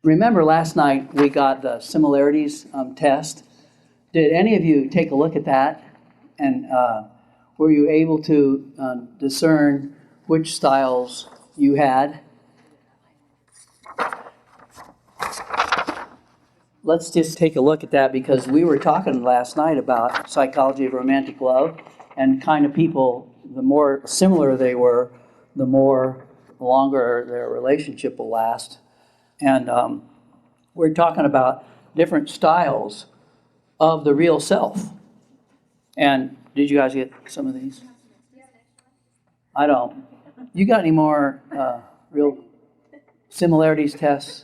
Remember last night we got the similarities test. Did any of you take a look at that? And were you able to discern which styles you had? Let's just take a look at that, because we were talking last night about psychology of romantic love, and kind of people, the more similar they were, the longer their relationship will last. And we're talking about different styles of the real self. And did you guys get some of these? I don't. You got any more real similarities tests?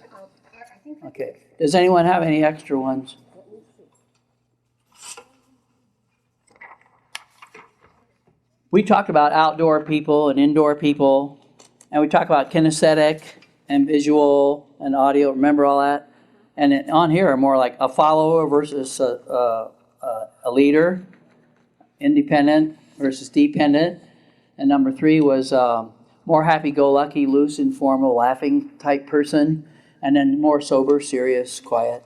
Okay. Does anyone have any extra ones? We talked about outdoor people and indoor people, and we talked about kinesthetic and visual and audio. Remember all that? And on here are more like a follower versus a leader, independent versus dependent. And number 3 was more happy-go-lucky, loose, informal, laughing type person. And then more sober, serious, quiet.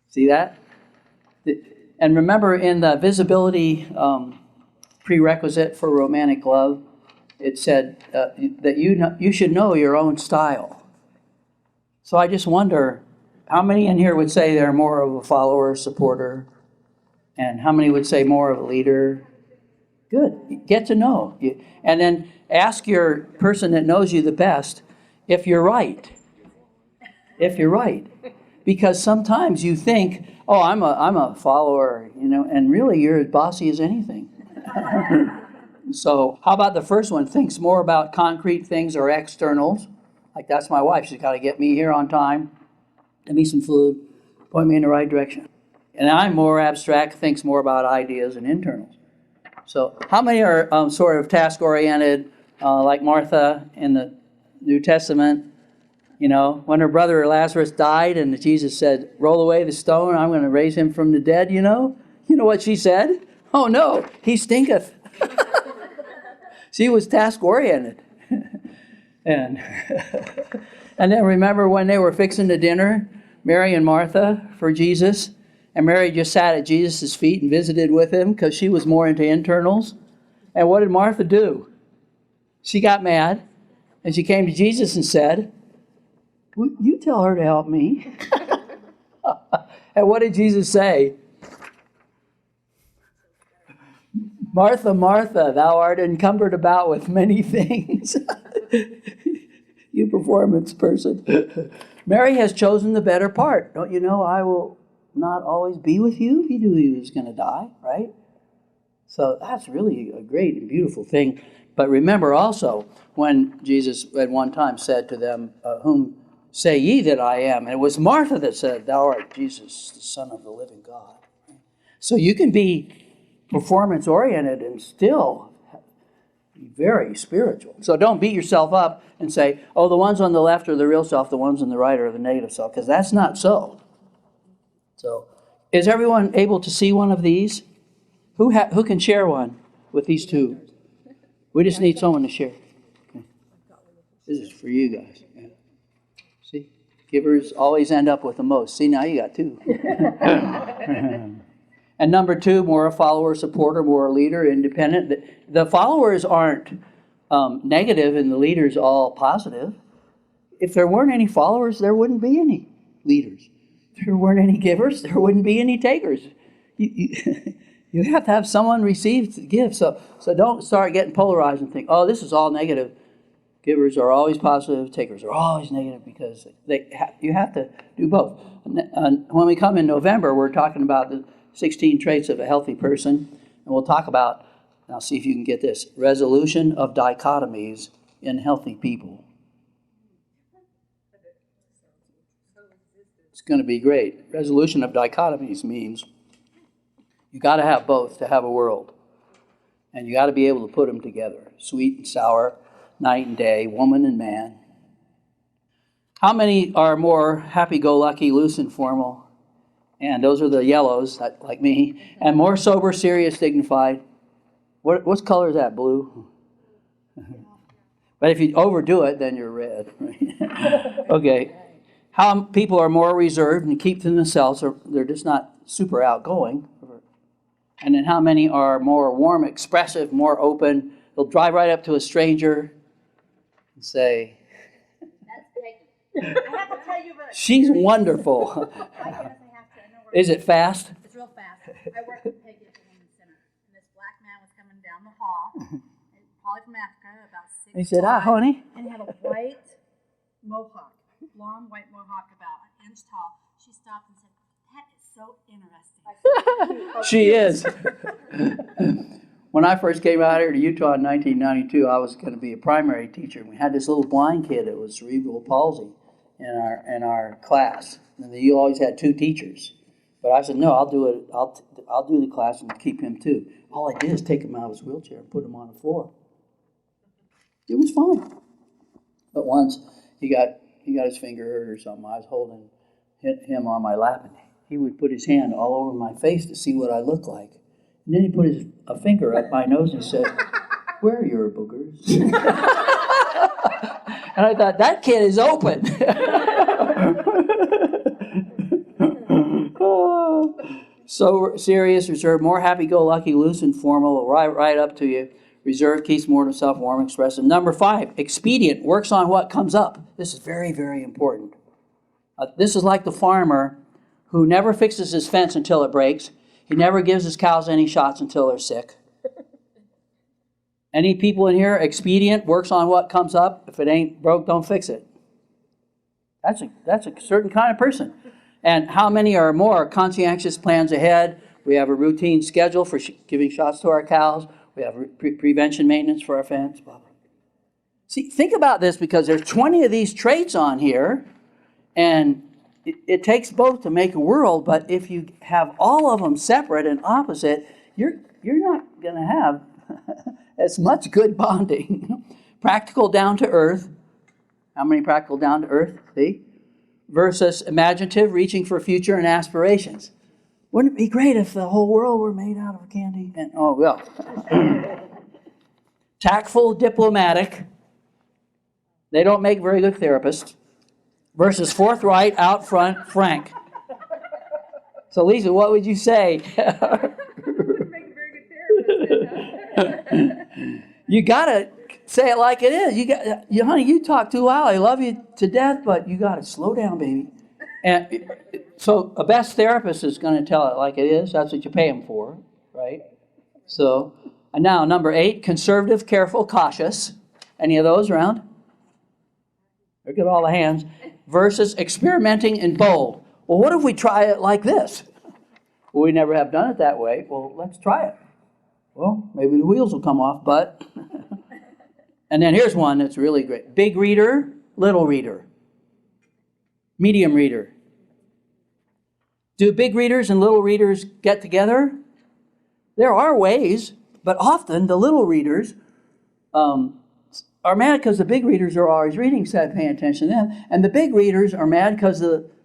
See that? And remember, in the visibility prerequisite for romantic love, it said that you should know your own style. So I just wonder, how many in here would say they're more of a follower, supporter? And how many would say more of a leader? Good. Get to know. And then ask your person that knows you the best if you're right. If you're right. Because sometimes you think, oh, I'm a follower, and really you're as bossy as anything. So how about the first one? Thinks more about concrete things or externals. Like, that's my wife. She's got to get me here on time, give me some food, point me in the right direction. And I'm more abstract, thinks more about ideas and internals. So how many are sort of task-oriented, like Martha in the New Testament? When her brother Lazarus died and Jesus said, roll away the stone, I'm going to raise him from the dead, You know what she said? Oh no, he stinketh. She was task-oriented. And then remember when they were fixing the dinner, Mary and Martha, for Jesus, and Mary just sat at Jesus' feet and visited with him because she was more into internals. And what did Martha do? She got mad, and she came to Jesus and said, you tell her to help me. And what did Jesus say? Martha, Martha, thou art encumbered about with many things. You performance person. Mary has chosen the better part. Don't you know I will not always be with you? He knew he was going to die, right? So that's really a great and beautiful thing. But remember also, when Jesus at one time said to them, whom say ye that I am? And it was Martha that said, thou art Jesus, the Son of the living God. So you can be performance-oriented and still be very spiritual. So don't beat yourself up and say, oh, the ones on the left are the real self, the ones on the right are the negative self, because that's not so. So is everyone able to see one of these? Who can share one with these two? We just need someone to share. Okay. This is for you guys. Yeah. See? Givers always end up with the most. See, now you got 2. And number 2, more a follower, supporter, more a leader, independent. The followers aren't negative and the leaders all positive. If there weren't any followers, there wouldn't be any leaders. If there weren't any givers, there wouldn't be any takers. You have to have someone receive the gift. So don't start getting polarized and think, oh, this is all negative. Givers are always positive, takers are always negative, because you have to do both. And when we come in November, we're talking about the 16 traits of a healthy person, and we'll talk about, now see if you can get this, resolution of dichotomies in healthy people. It's going to be great. Resolution of dichotomies means you got to have both to have a world, and you got to be able to put them together, sweet and sour, night and day, woman and man. How many are more happy-go-lucky, loose and formal? And those are the yellows, like me. And more sober, serious, dignified. What color is that? Blue? But if you overdo it, then you're red. Okay. How people are more reserved and keep to themselves, or they're just not super outgoing. And then how many are more warm, expressive, more open? They'll drive right up to a stranger and say, That's Peggy. I have to tell you about she's wonderful. I guess I have to. I know we're Is it fast? It's real fast. I worked with Peggy at the Women's Center, and this black man was coming down the hall, probably from Africa, about 6'5". He said, honey. And he had a white mohawk, blonde white mohawk, about an inch tall. She stopped and said, "That is so interesting." She is. When I first came out here to Utah in 1992, I was going to be a primary teacher. We had this little blind kid that was cerebral palsy in our class. And you always had 2 teachers. But I said, no, I'll do it. I'll do the class and keep him too. All I did is take him out of his wheelchair and put him on the floor. It was fine. But once he got his finger hurt or something, I was holding him on my lap, and he would put his hand all over my face to see what I looked like. And then he put a finger up my nose and said, "Where are your boogers?" And I thought, that kid is open. So serious, reserved, more happy-go-lucky, loose and formal, right up to you. Reserved, keeps more to himself, warm, expressive. Number 5, expedient, works on what comes up. This is very, very important. This is like the farmer who never fixes his fence until it breaks. He never gives his cows any shots until they're sick. Any people in here, expedient, works on what comes up. If it ain't broke, don't fix it. That's a certain kind of person. And how many are more conscientious plans ahead? We have a routine schedule for giving shots to our cows. We have prevention maintenance for our fence. Blah, blah. See, think about this, because there's 20 of these traits on here, and it takes both to make a world. But if you have all of them separate and opposite, you're not going to have as much good bonding. Practical, down to earth. How many practical, down to earth? See? Versus imaginative, reaching for future and aspirations. Wouldn't it be great if the whole world were made out of candy? And oh, well. Tactful, diplomatic. They don't make very good therapists. Versus forthright, out front, frank. So, Lisa, what would you say? Wouldn't make a very good therapist. You gotta say it like it is. Honey, you talk too loud. I love you to death, but you gotta slow down, baby. And so a best therapist is going to tell it like it is. That's what you pay them for, right? So, and now number 8, conservative, careful, cautious. Any of those around? Look at all the hands. Versus experimenting and bold. Well, what if we try it like this? Well, we never have done it that way. Well, let's try it. Well, maybe the wheels will come off, but... And then here's one that's really great. Big reader, little reader. Medium reader. Do big readers and little readers get together? There are ways, but often the little readers are mad because the big readers are always reading instead of paying attention to them. And the big readers are mad because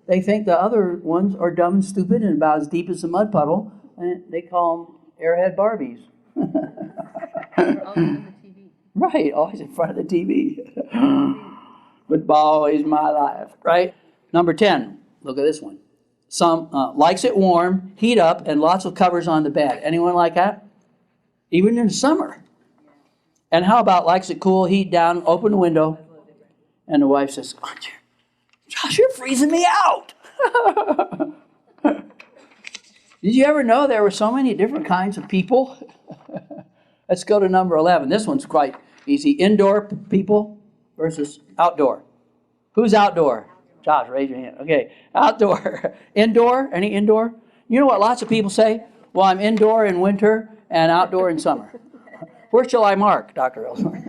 they think the other ones are dumb and stupid and about as deep as a mud puddle, and they call them airhead Barbies. Right, always in front of the TV. Football is my life, right? Number 10, look at this one. Some likes it warm, heat up, and lots of covers on the bed. Anyone like that? Even in summer. And how about likes it cool, heat down, open the window, and the wife says, "Josh, you're freezing me out." Did you ever know there were so many different kinds of people? Let's go to number 11. This one's quite easy. Indoor people versus outdoor. Who's outdoor? Josh, raise your hand. Okay, outdoor. Indoor? Any indoor? You know what lots of people say? Well, I'm indoor in winter and outdoor in summer. Where shall I mark, Dr. Ellsworth?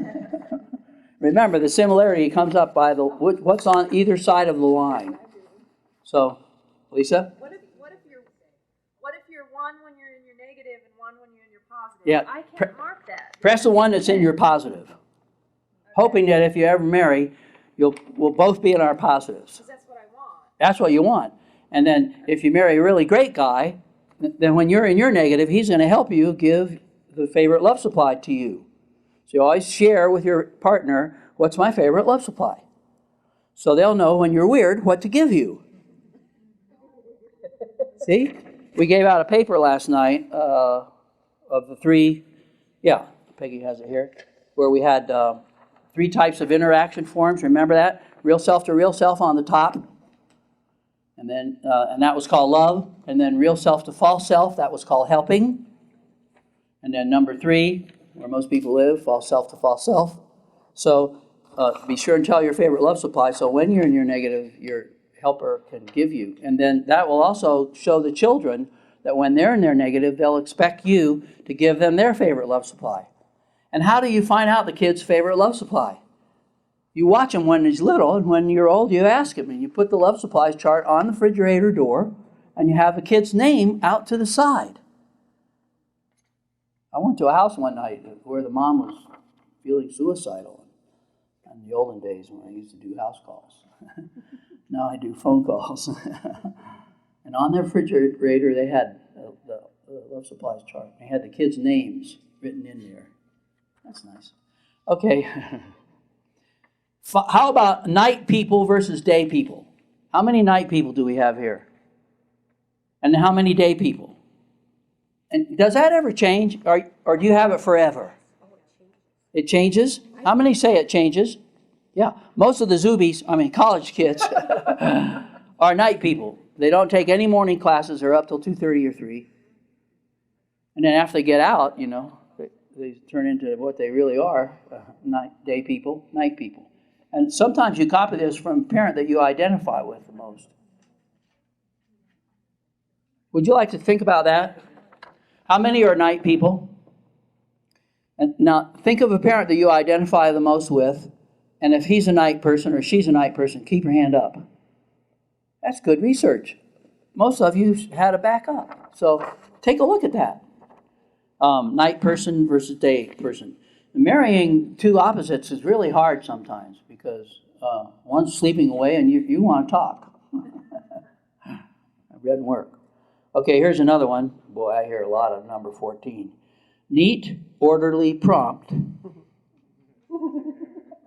Remember, the similarity comes up by what's on either side of the line. So, Lisa? What if you're one when you're in your negative and one when you're in your positive? Yeah. I can't mark that. Press the one that's in your positive. Okay. Hoping that if you ever marry, we'll both be in our positives. Because that's what I want. That's what you want. And then if you marry a really great guy, then when you're in your negative, he's going to help you give the favorite love supply to you. So you always share with your partner what's my favorite love supply? So they'll know when you're weird what to give you. See? We gave out a paper last night of the three, yeah, Peggy has it here, where we had 3 types of interaction forms. Remember that? Real self to real self on the top. And then, and that was called love. And then real self to false self, that was called helping. And then number 3, where most people live, false self to false self. So be sure and tell your favorite love supply, so when you're in your negative, your helper can give you. And then that will also show the children that when they're in their negative, they'll expect you to give them their favorite love supply. And how do you find out the kid's favorite love supply? You watch him when he's little, and when you're old, you ask him, and you put the love supplies chart on the refrigerator door, and you have the kid's name out to the side. I went to a house one night where the mom was feeling suicidal in the olden days when I used to do house calls. Now I do phone calls. And on their refrigerator, they had the love supplies chart. They had the kids' names written in there. That's nice. Okay. How about night people versus day people? How many night people do we have here? And how many day people? And does that ever change? Or do you have it forever? It changes? How many say it changes? Yeah. Most of the Zoobies, college kids, are night people. They don't take any morning classes. They're up till 2:30 or 3. And then after they get out, they turn into what they really are, day people, night people. And sometimes you copy this from a parent that you identify with the most. Would you like to think about that? How many are night people? And now think of a parent that you identify the most with, and if he's a night person or she's a night person, keep your hand up. That's good research. Most of you had a backup. So take a look at that. Night person versus day person. Marrying 2 opposites is really hard sometimes because one's sleeping away and you want to talk. It doesn't work. Okay, here's another one. Boy, I hear a lot of number 14. Neat, orderly, prompt.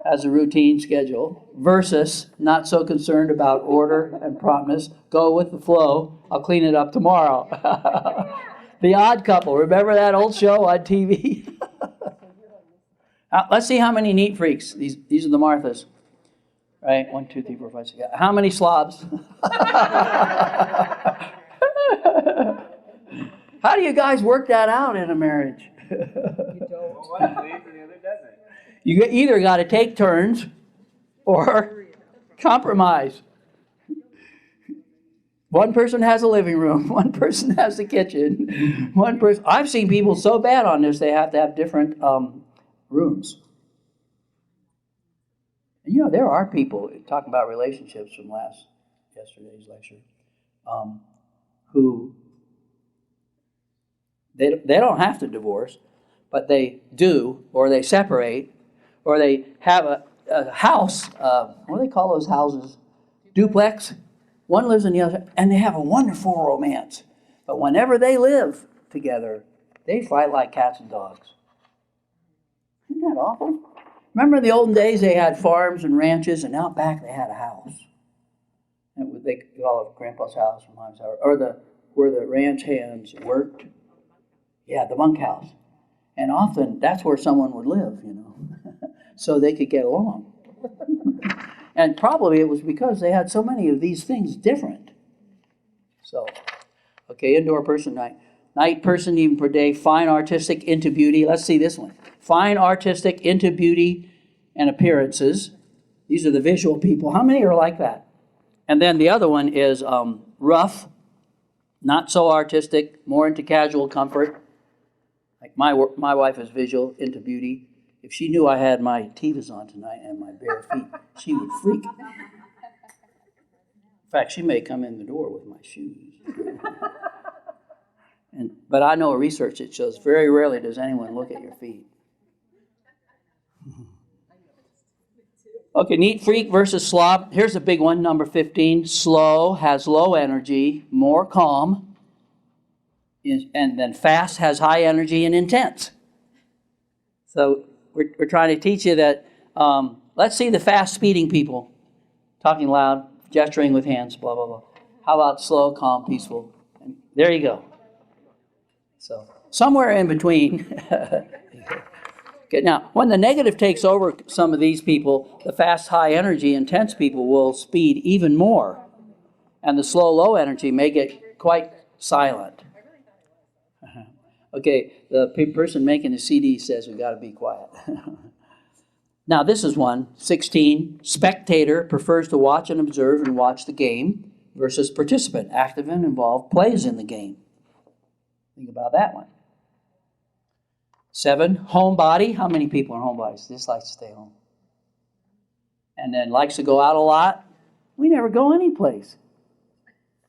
Has a routine schedule versus not so concerned about order and promptness. Go with the flow. I'll clean it up tomorrow. The Odd Couple. Remember that old show on TV? Let's see how many neat freaks. These are the Marthas. Right? 1, 2, 3, 4, 5, 6. How many slobs? How do you guys work that out in a marriage? You don't. Well, one leaves and the other doesn't. You either got to take turns or compromise. One person has a living room. One person has the kitchen. I've seen people so bad on this they have to have different rooms. And there are people talking about relationships from yesterday's lecture who they don't have to divorce, but they do, or they separate, or they have a house. What do they call those houses? Duplex. One lives in the other, and they have a wonderful romance. But whenever they live together, they fight like cats and dogs. Isn't that awful? Remember in the olden days, they had farms and ranches, and out back they had a house. And they call it Grandpa's house, Mom's house, or where the ranch hands worked. Yeah, the bunkhouse. And often that's where someone would live, so they could get along. And probably it was because they had so many of these things different. So, okay, indoor person, night person, even per day, fine artistic into beauty. Let's see this one. Fine artistic into beauty and appearances. These are the visual people. How many are like that? And then the other one is rough, not so artistic, more into casual comfort. Like my wife is visual, into beauty. If she knew I had my Tevas on tonight and my bare feet, she would freak. In fact, she may come in the door with my shoes. But I know research that shows very rarely does anyone look at your feet. Okay, neat freak versus slob. Here's a big one, number 15. Slow has low energy, more calm. And then fast has high energy and intense. So we're trying to teach you that Let's see the fast speeding people. Talking loud, gesturing with hands, blah, blah, blah. How about slow, calm, peaceful? And there you go. So somewhere in between. Okay, now, when the negative takes over some of these people, the fast, high energy, intense people will speed even more. And the slow, low energy may get quite silent. Okay, the person making the CD says we got to be quiet. Now, this is one, 16. Spectator prefers to watch and observe and watch the game versus participant, active and involved, plays in the game. Think about that one. 7, homebody. How many people are homebodies? Just likes to stay home. And then likes to go out a lot. We never go anyplace.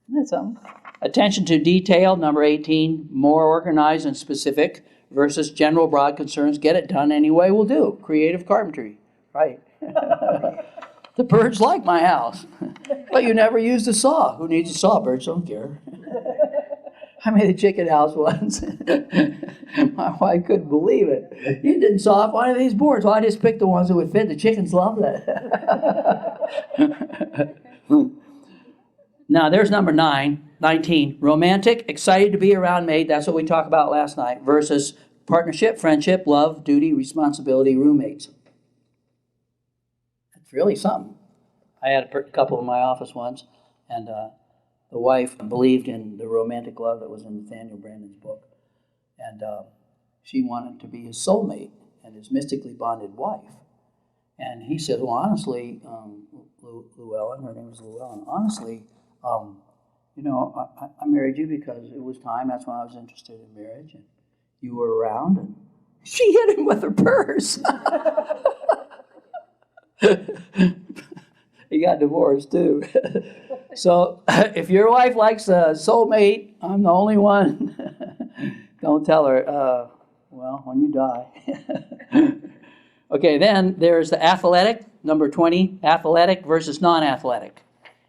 Isn't that something? Attention to detail, number 18. More organized and specific versus general broad concerns. Get it done any way will do. Creative carpentry. Right. The birds like my house. But you never used a saw. Who needs a saw? Birds don't care. I made a chicken house once. My wife couldn't believe it. You didn't saw off one of these boards. Well, I just picked the ones that would fit. The chickens love that. Now, there's number 19. Romantic, excited to be around mate. That's what we talked about last night. Versus partnership, friendship, love, duty, responsibility, roommates. It's really something. I had a couple in my office once, and the wife believed in the romantic love that was in Nathaniel Brandon's book. And she wanted to be his soulmate and his mystically bonded wife. And he said, well, honestly, Llewellyn, her name was Llewellyn, honestly, you know, I married you because it was time. That's when I was interested in marriage. And you were around. And she hit him with her purse. He got divorced, too. So if your wife likes a soulmate, I'm the only one. Don't tell her, well, when you die. Okay, then there's the athletic, number 20, athletic versus non-athletic.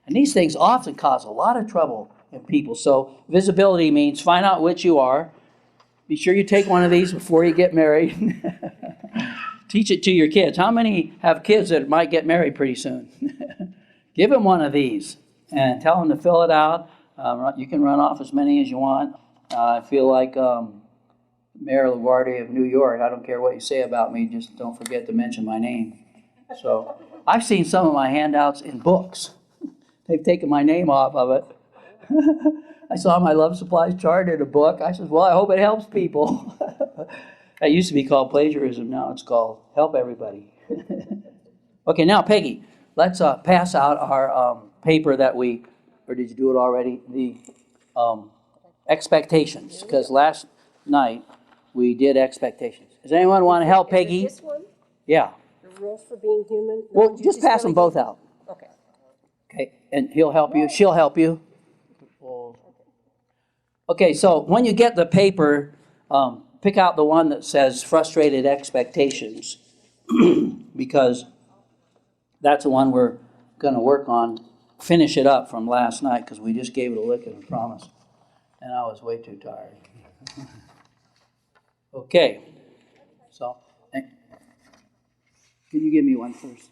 And these things often cause a lot of trouble in people. So visibility means find out which you are. Be sure you take one of these before you get married. Teach it to your kids. How many have kids that might get married pretty soon? Give them one of these and tell them to fill it out. You can run off as many as you want. I feel like Mayor LaGuardia of New York. I don't care what you say about me, just don't forget to mention my name. So I've seen some of my handouts in books. They've taken my name off of it. I saw my love supplies chart in a book. I said, well, I hope it helps people. That used to be called plagiarism. Now it's called help everybody. Okay, now, Peggy, let's pass out our paper that we, or did you do it already? The expectations, because last night we did expectations. Does anyone want to help Peggy? This one, Yeah. the rules for being human? Well, just pass them both out. Okay. Okay, and he'll help you, she'll help you. Okay, so when you get the paper, pick out the one that says frustrated expectations, because that's the one we're going to work on, finish it up from last night, because we just gave it a lick and a promise, and I was way too tired. Okay, so, can you give me one first?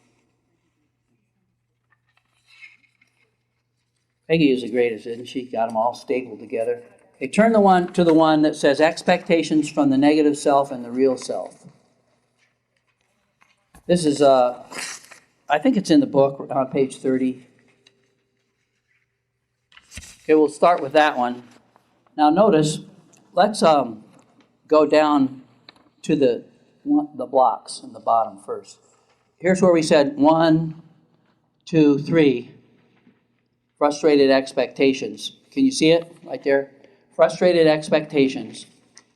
Peggy is the greatest, isn't she? Got them all stapled together. Okay, turn to the one that says expectations from the negative self and the real self. This is, I think it's in the book on page 30. Okay, we'll start with that one. Now notice, let's go down to the blocks in the bottom first. Here's where we said 1, 2, 3. Frustrated expectations. Can you see it right there? Frustrated expectations.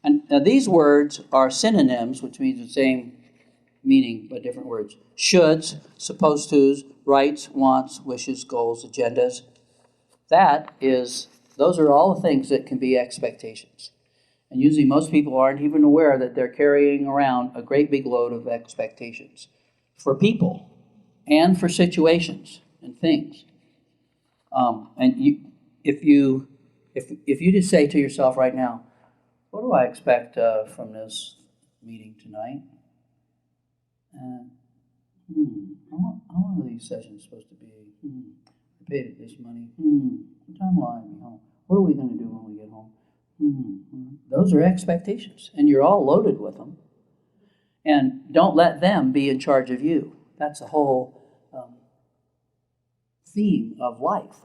And now these words are synonyms, which means the same meaning but different words. Shoulds, supposed tos, rights, wants, wishes, goals, agendas. Those are all the things that can be expectations. And usually most people aren't even aware that they're carrying around a great big load of expectations for people and for situations and things. And if you just say to yourself right now, what do I expect from this meeting tonight? How long are these sessions supposed to be? I paid it this money. What time will I be home? What are we going to do when we get home? Those are expectations, and you're all loaded with them. And don't let them be in charge of you. That's the whole theme of life.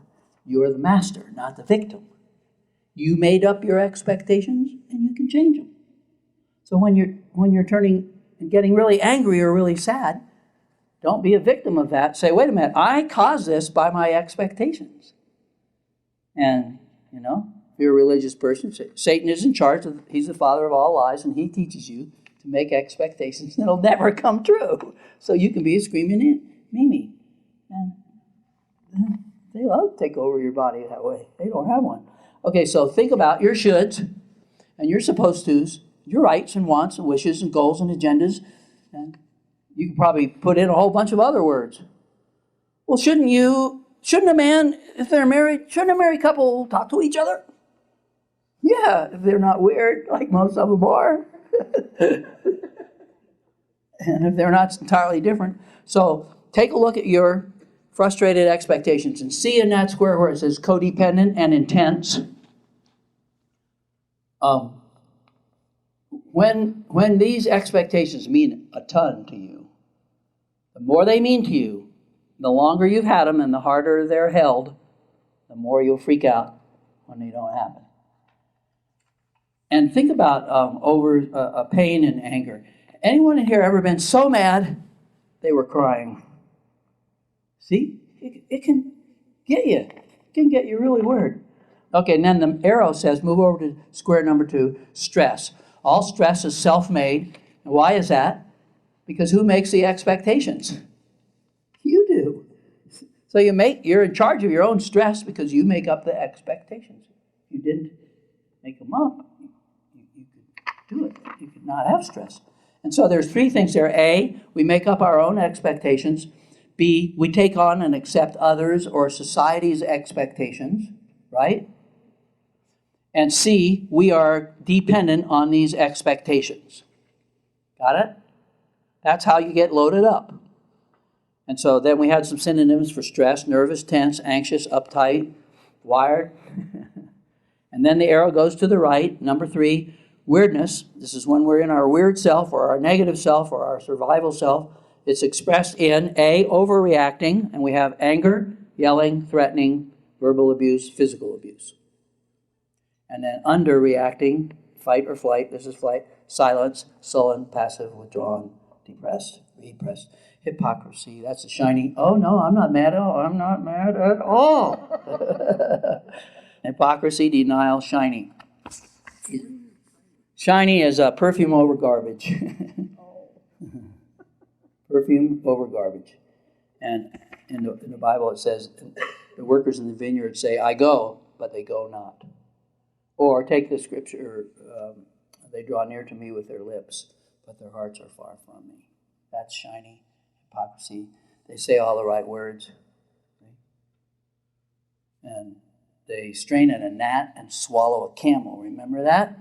You're the master, not the victim. You made up your expectations, and you can change them. So when you're turning and getting really angry or really sad, don't be a victim of that. Say, wait a minute, I caused this by my expectations. And, if you're a religious person, Satan is in charge. He's the father of all lies, and he teaches you to make expectations that'll never come true. So you can be a screaming Mimi. And they love to take over your body that way. They don't have one. Okay, so think about your shoulds and your supposed tos, your rights and wants and wishes and goals and agendas. And you can probably put in a whole bunch of other words. Well, shouldn't a man, if they're married, shouldn't a married couple talk to each other? Yeah, if they're not weird, like most of them are. And if they're not entirely different. So take a look at your frustrated expectations and see in that square where it says codependent and intense. When these expectations mean a ton to you, the more they mean to you, the longer you've had them and the harder they're held, the more you'll freak out when they don't happen. And think about over pain and anger. Anyone in here ever been so mad they were crying? See? It can get you. It can get you really worried. Okay, and then the arrow says, move over to square number 2, stress. All stress is self-made. And why is that? Because who makes the expectations? You do. So you're in charge of your own stress because you make up the expectations. If you didn't make them up, you could do it. You could not have stress. And so there's 3 things there. A, we make up our own expectations. B, we take on and accept others or society's expectations, right? And C, we are dependent on these expectations. Got it? That's how you get loaded up. And so then we had some synonyms for stress: nervous, tense, anxious, uptight, wired. And then the arrow goes to the right, number 3, weirdness. This is when we're in our weird self or our negative self or our survival self. It's expressed in A, overreacting, and we have anger, yelling, threatening, verbal abuse, physical abuse. And then underreacting, fight or flight, this is flight, silence, sullen, passive, withdrawn, depressed, repressed, hypocrisy, that's a shiny, oh no, I'm not mad at all. Hypocrisy, denial, shiny. Shiny is a perfume over garbage. Perfume over garbage. And in the Bible it says, the workers in the vineyard say, I go, but they go not. Or take the scripture, they draw near to me with their lips, but their hearts are far from me. That's shiny hypocrisy. They say all the right words. And they strain at a gnat and swallow a camel. Remember that?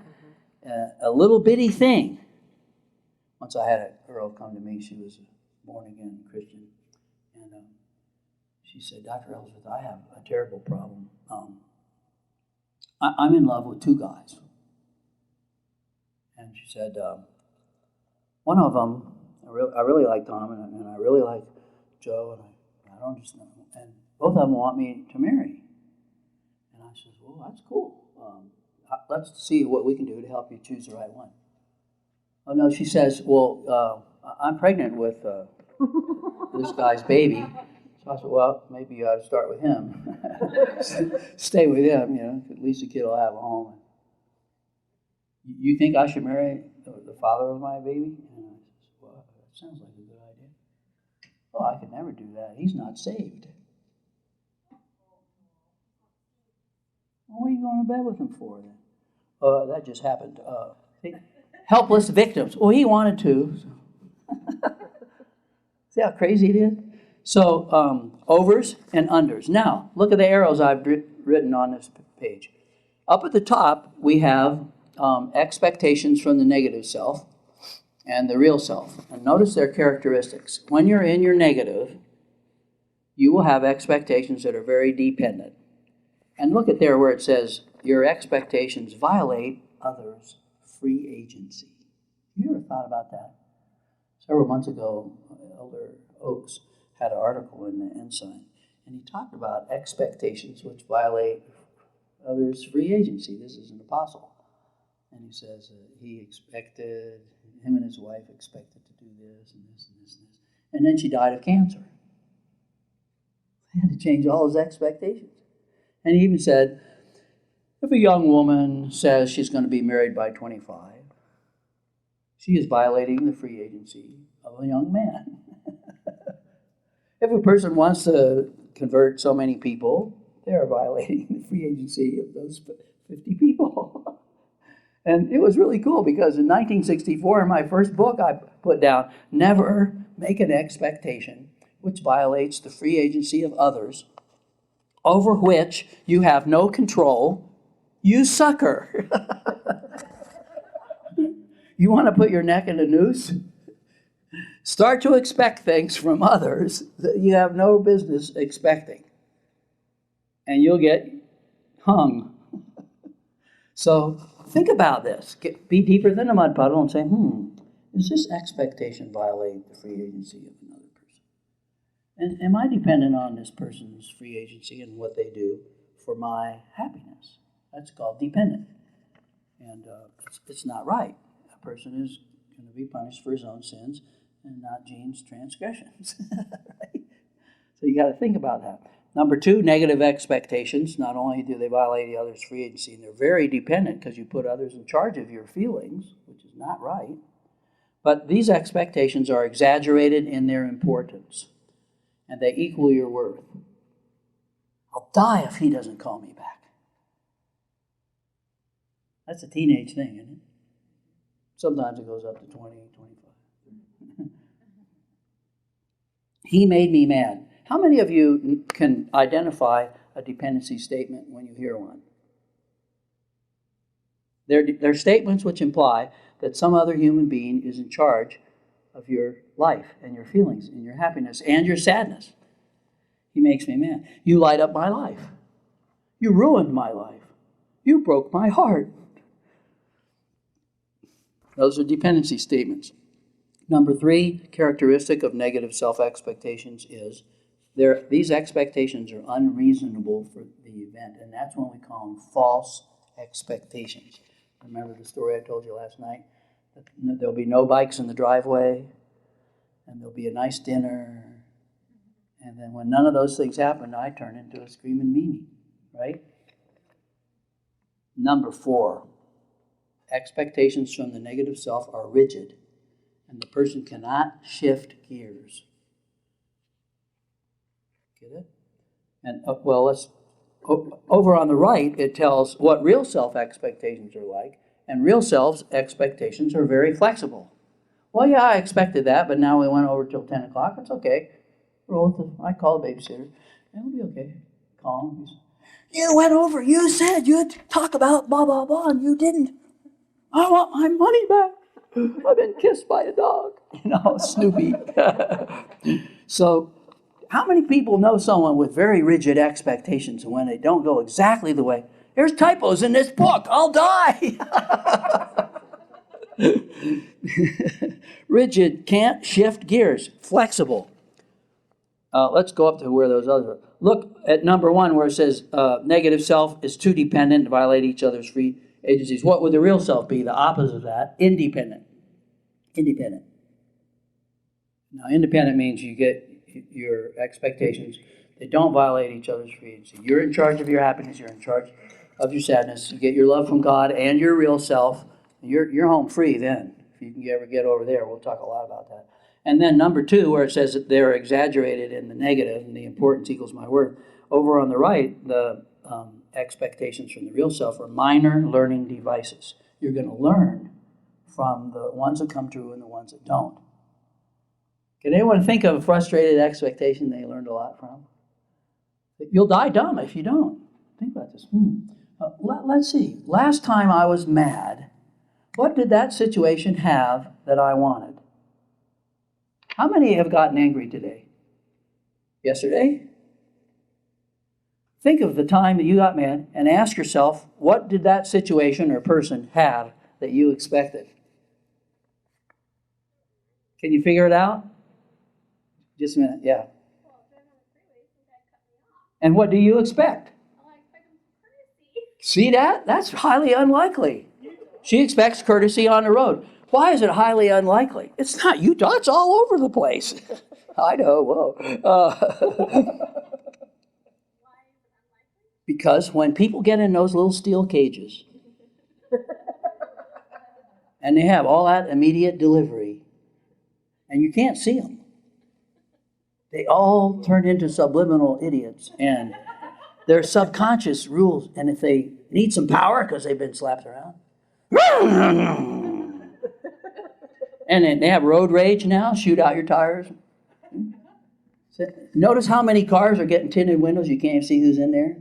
A little bitty thing. Once I had a girl come to me, she was a born-again Christian, and she said, Dr. Ellsworth, I have a terrible problem. I'm in love with 2 guys. And she said, one of them, I really like Tom, and I really like Joe, and I don't just know, and both of them want me to marry. And I said, well, that's cool. Let's see what we can do to help you choose the right one. Oh, no, she says, well, I'm pregnant with this guy's baby. So I said, well, maybe you ought to start with him. Stay with him, at least the kid will have a home. You think I should marry the father of my baby? And I said, well, that sounds like a good idea. Oh, I could never do that. He's not saved. Well, what are you going to bed with him for then? That just happened. Helpless victims. Well, he wanted to. So. See how crazy it is? So, overs and unders. Now, look at the arrows I've written on this page. Up at the top, we have expectations from the negative self. and the real self. And notice their characteristics. When you're in your negative, you will have expectations that are very dependent. And look at there where it says, your expectations violate others' free agency. You ever thought about that? Several months ago, Elder Oaks had an article in the Ensign, and he talked about expectations which violate others' free agency. This is an apostle. And he says him and his wife expected to do this and this and this and this. And then she died of cancer. He had to change all his expectations. And he even said, if a young woman says she's going to be married by 25, she is violating the free agency of a young man. If a person wants to convert so many people, they're violating the free agency of those 50 people. And it was really cool because in 1964, in my first book, I put down, never make an expectation which violates the free agency of others, over which you have no control, you sucker. You want to put your neck in a noose? Start to expect things from others that you have no business expecting. And you'll get hung. So think about this. Be deeper than a mud puddle and say, does this expectation violate the free agency of another person? And am I dependent on this person's free agency and what they do for my happiness? That's called dependent. And it's not right. A person is going to be punished for his own sins and not Gene's transgressions. Right? So you got to think about that. Number two, negative expectations. Not only do they violate the other's free agency, and they're very dependent because you put others in charge of your feelings, which is not right. But these expectations are exaggerated in their importance, and they equal your worth. I'll die if he doesn't call me back. That's a teenage thing, isn't it? Sometimes it goes up to 20, 25. He made me mad. How many of you can identify a dependency statement when you hear one? They're statements which imply that some other human being is in charge of your life and your feelings and your happiness and your sadness. He makes me mad. You light up my life. You ruined my life. You broke my heart. Those are dependency statements. Number three, characteristic of negative self-expectations is these expectations are unreasonable for the event, and that's when we call them false expectations. Remember the story I told you last night? That there'll be no bikes in the driveway, and there'll be a nice dinner, and then when none of those things happen, I turn into a screaming Mimi, right? Number four, expectations from the negative self are rigid, and the person cannot shift gears. Get it? And let's over on the right, it tells what real self expectations are like, and real self's expectations are very flexible. Well, yeah, I expected that, but now we went over till 10 o'clock. It's okay. I call the babysitter. It'll be okay. Calm. You went over. You said you'd talk about blah, blah, blah, and you didn't. I want my money back. I've been kissed by a dog. Snoopy. So, how many people know someone with very rigid expectations, and when they don't go exactly the way, there's typos in this book, I'll die. Rigid, can't shift gears, flexible. Let's go up to where those others are. Look at number one where it says negative self is too dependent to violate each other's free agencies. What would the real self be? The opposite of that, independent. Independent. Now, independent means you get your expectations. They don't violate each other's free agency. You're in charge of your happiness. You're in charge of your sadness. You get your love from God and your real self. You're home free then. If you can ever get over there, we'll talk a lot about that. And then number two, where it says that they're exaggerated in the negative and the importance equals my worth. Over on the right, the expectations from the real self are minor learning devices. You're going to learn from the ones that come true and the ones that don't. Can anyone think of a frustrated expectation they learned a lot from? You'll die dumb if you don't. Think about this. Let's see. Last time I was mad What did that situation have that I wanted? How many have gotten angry today? Yesterday? Think of the time that you got mad and ask yourself, what did that situation or person have that you expected? Can you figure it out? Just a minute, yeah. And what do you expect? See that? That's highly unlikely. She expects courtesy on the road. Why is it highly unlikely? It's not Utah, it's all over the place. I know, whoa. Because when people get in those little steel cages, and they have all that immediate delivery, and you can't see them, they all turn into subliminal idiots, and their subconscious rules, and if they need some power because they've been slapped around, and then they have road rage now, shoot out your tires. Notice how many cars are getting tinted windows, you can't see who's in there?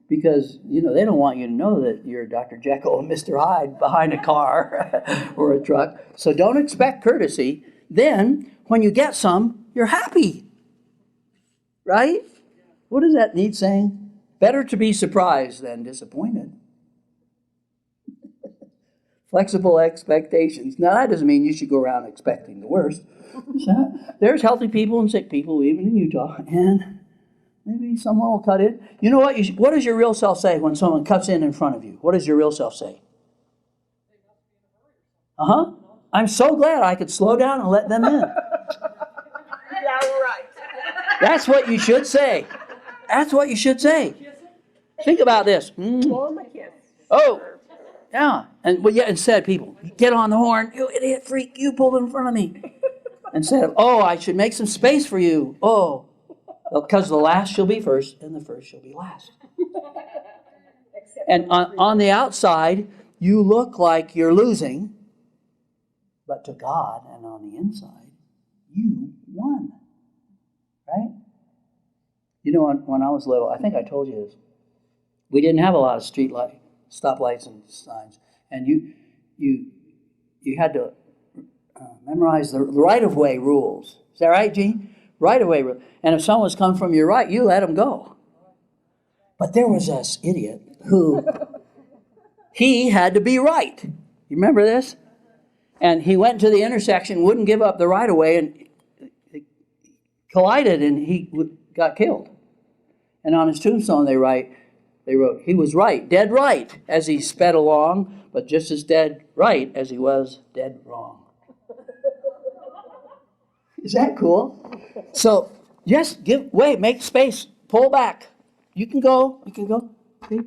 Because, they don't want you to know that you're Dr. Jekyll and Mr. Hyde behind a car or a truck. So don't expect courtesy. Then, when you get some, you're happy. Right? What does that need saying? Better to be surprised than disappointed. Flexible expectations. Now, that doesn't mean you should go around expecting the worst. There's healthy people and sick people, even in Utah, and maybe someone will cut in. You know what? What does your real self say when someone cuts in front of you? What does your real self say? I'm so glad I could slow down and let them in. Yeah, right. That's what you should say. That's what you should say. Think about this. Blow my kiss. Oh, yeah. And instead, people, get on the horn. You idiot freak, you pulled in front of me. Instead of, I should make some space for you. Oh, because the last shall be first and the first shall be last. And on the outside, you look like you're losing, but to God and on the inside, you won. Right? When I was little, I think I told you this, we didn't have a lot of street light, stoplights and signs. And you had to memorize the right-of-way rules. Is that right, Gene? Right-of-way rules. And if someone's come from your right, you let them go. But there was this idiot who, he had to be right. You remember this? And he went to the intersection, wouldn't give up the right-of-way, and collided, and he got killed. And on his tombstone they wrote, he was right, dead right, as he sped along, but just as dead right as he was dead wrong. Is that cool? So just give way, make space, pull back. You can go. See?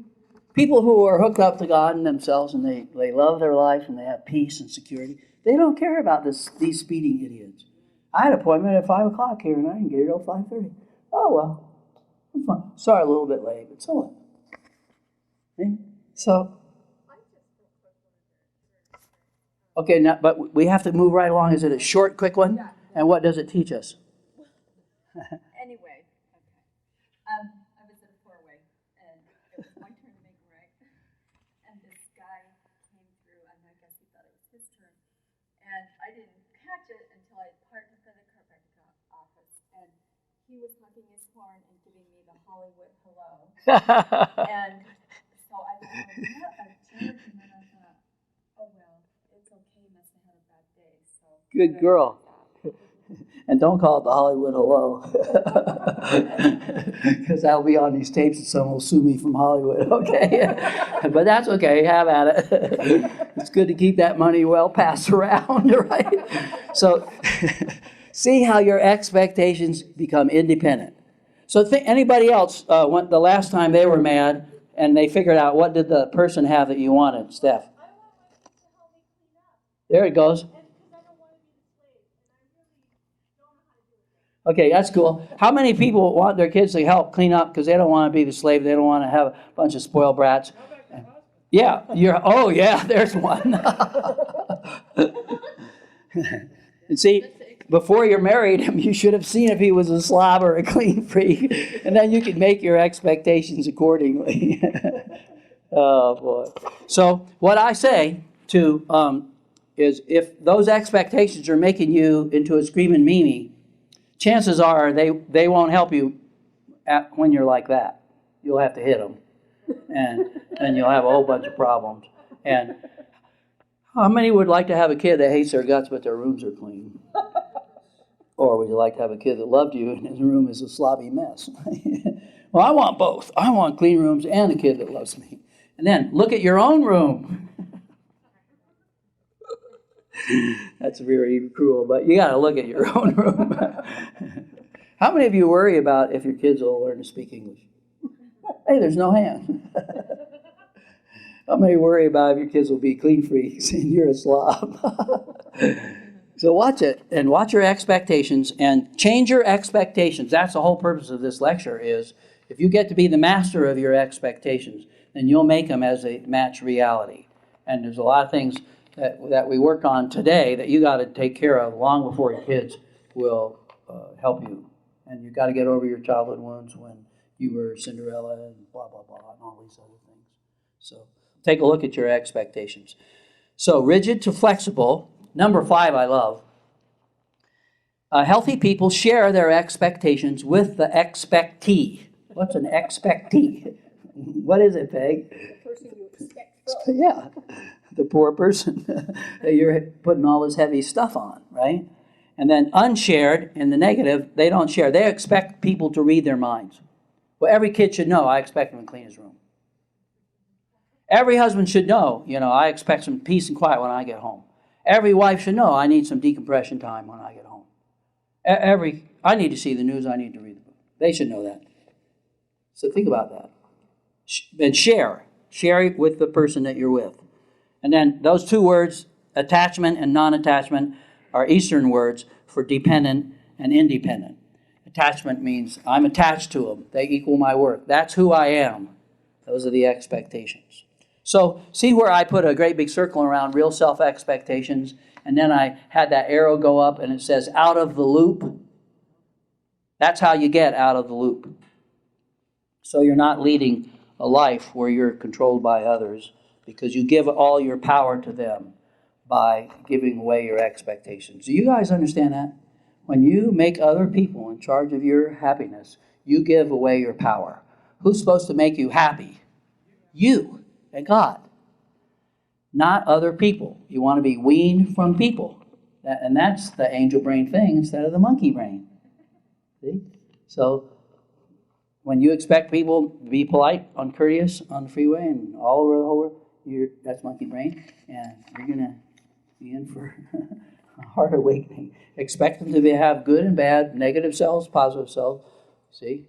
People who are hooked up to God and themselves, and they love their life, and they have peace and security, they don't care about these speeding idiots. I had an appointment at 5 o'clock here, and I didn't get here till 5:30. Oh, well, I'm fine. Sorry, a little bit late, but so what? See? So, okay, now, but we have to move right along. Is it a short, quick one? Yeah. And what does it teach us? Anyway, I was at a four-way, and it was my turn to make a right. And this guy came through, and I guess he thought it was his turn. And I didn't catch it until I parked in front of the chiropractic office. And he was honking his horn and giving me the Hollywood hello. And so I thought, what a jerk. And then I thought, oh, well, it's okay. He must have had a bad day. So Good girl. And don't call it the Hollywood hello. Because that'll be on these tapes and someone will sue me from Hollywood, okay? But that's okay, have at it. It's good to keep that money well passed around, right? So see how your expectations become independent. So anybody else, the last time they were mad and they figured out what did the person have that you wanted, Steph? There it goes. Okay, that's cool. How many people want their kids to help clean up because they don't want to be the slave? They don't want to have a bunch of spoiled brats. Yeah, there's one. And see, before you're married, you should have seen if he was a slob or a clean freak, and then you can make your expectations accordingly. Oh, boy. So what I say is if those expectations are making you into a screaming Mimi, chances are they won't help you when you're like that. You'll have to hit them, and you'll have a whole bunch of problems. And how many would like to have a kid that hates their guts but their rooms are clean? Or would you like to have a kid that loved you and his room is a sloppy mess? Well, I want both. I want clean rooms and a kid that loves me. And then look at your own room. That's very cruel, but you got to look at your own room. How many of you worry about if your kids will learn to speak English? Hey, there's no hand. How many worry about if your kids will be clean freaks and you're a slob? So watch it and watch your expectations and change your expectations. That's the whole purpose of this lecture is if you get to be the master of your expectations, then you'll make them as they match reality. And there's a lot of things that we work on today that you got to take care of long before your kids will help you. And you've got to get over your childhood wounds when you were Cinderella and blah, blah, blah, and all these other things. So take a look at your expectations. So rigid to flexible. Number 5 I love. Healthy people share their expectations with the expectee. What's an expectee? What is it, Peg? The person you expect from. Yeah, the poor person that you're putting all this heavy stuff on, right? And then unshared, in the negative, they don't share. They expect people to read their minds. Well, every kid should know, I expect him to clean his room. Every husband should know, I expect some peace and quiet when I get home. Every wife should know, I need some decompression time when I get home. I need to see the news, I need to read the book. They should know that. So think about that. And share it with the person that you're with. And then those 2 words, attachment and non-attachment, are Eastern words for dependent and independent. Attachment means I'm attached to them. They equal my worth. That's who I am. Those are the expectations. So see where I put a great big circle around real self-expectations, and then I had that arrow go up and it says out of the loop. That's how you get out of the loop. So you're not leading a life where you're controlled by others because you give all your power to them by giving away your expectations. Do you guys understand that? When you make other people in charge of your happiness, you give away your power. Who's supposed to make you happy? You and God, not other people. You want to be weaned from people. And that's the angel brain thing instead of the monkey brain. See? So when you expect people to be polite, uncourteous on the freeway and all over the whole world, that's monkey brain, and you're going to be in for a hard awakening. Expect them to have good and bad, negative selves, positive selves. See?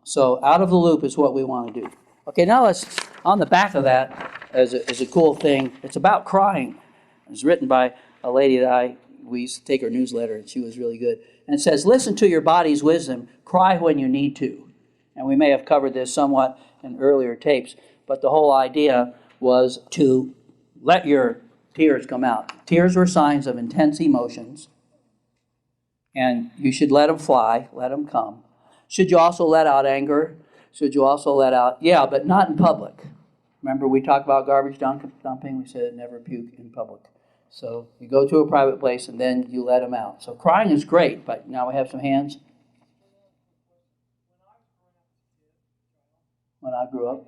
So out of the loop is what we want to do. Okay, now let's, on the back of that is a cool thing. It's about crying. It's written by a lady that we used to take her newsletter, and she was really good. And it says, listen to your body's wisdom, cry when you need to. And we may have covered this somewhat in earlier tapes, but the whole idea was to let your tears come out. Tears were signs of intense emotions, and you should let them fly, let them come. Should you also let out anger? Should you also let out, yeah, but not in public. Remember we talked about garbage dumping? We said never puke in public. So you go to a private place and then you let them out. So crying is great, but now we have some hands. When I grew up.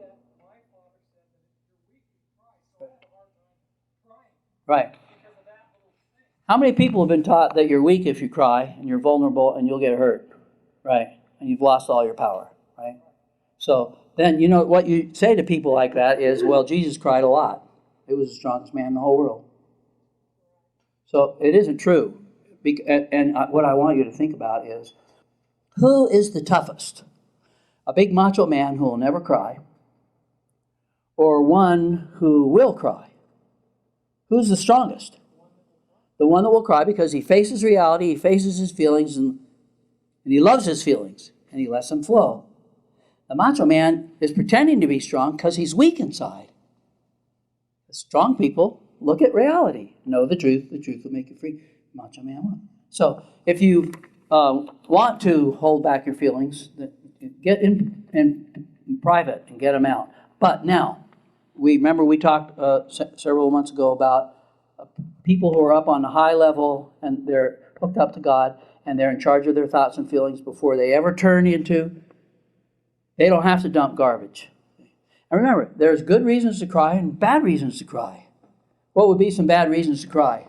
Right. How many people have been taught that you're weak if you cry and you're vulnerable and you'll get hurt? Right. And you've lost all your power. Right. So then, what you say to people like that is, well, Jesus cried a lot. It was the strongest man in the whole world. So it isn't true. And what I want you to think about is, who is the toughest? A big macho man who will never cry, or one who will cry? Who's the strongest? The one that will cry because he faces reality, he faces his feelings, and he loves his feelings, and he lets them flow. The macho man is pretending to be strong because he's weak inside. The strong people look at reality, know the truth will make you free. Macho man won't. So if you want to hold back your feelings, get in private and get them out. But now, remember we talked several months ago about people who are up on the high level and they're hooked up to God and they're in charge of their thoughts and feelings before they ever turn into, they don't have to dump garbage. And remember, there's good reasons to cry and bad reasons to cry. What would be some bad reasons to cry?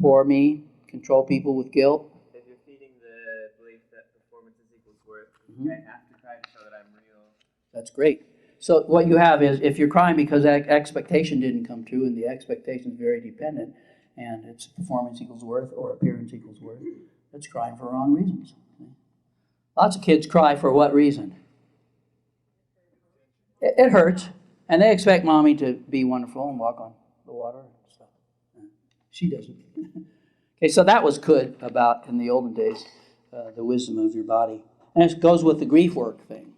Poor me, control people with guilt. If you're feeding the belief that performance is equals worth, Mhm. I have to try to show that I'm real. That's great. So what you have is, if you're crying because expectation didn't come true, and the expectation is very dependent, and it's performance equals worth or appearance equals worth, that's crying for wrong reasons. Lots of kids cry for what reason? It hurts, and they expect mommy to be wonderful and walk on the water and stuff. She doesn't. Okay, so that was good about, in the olden days, the wisdom of your body. And it goes with the grief work thing.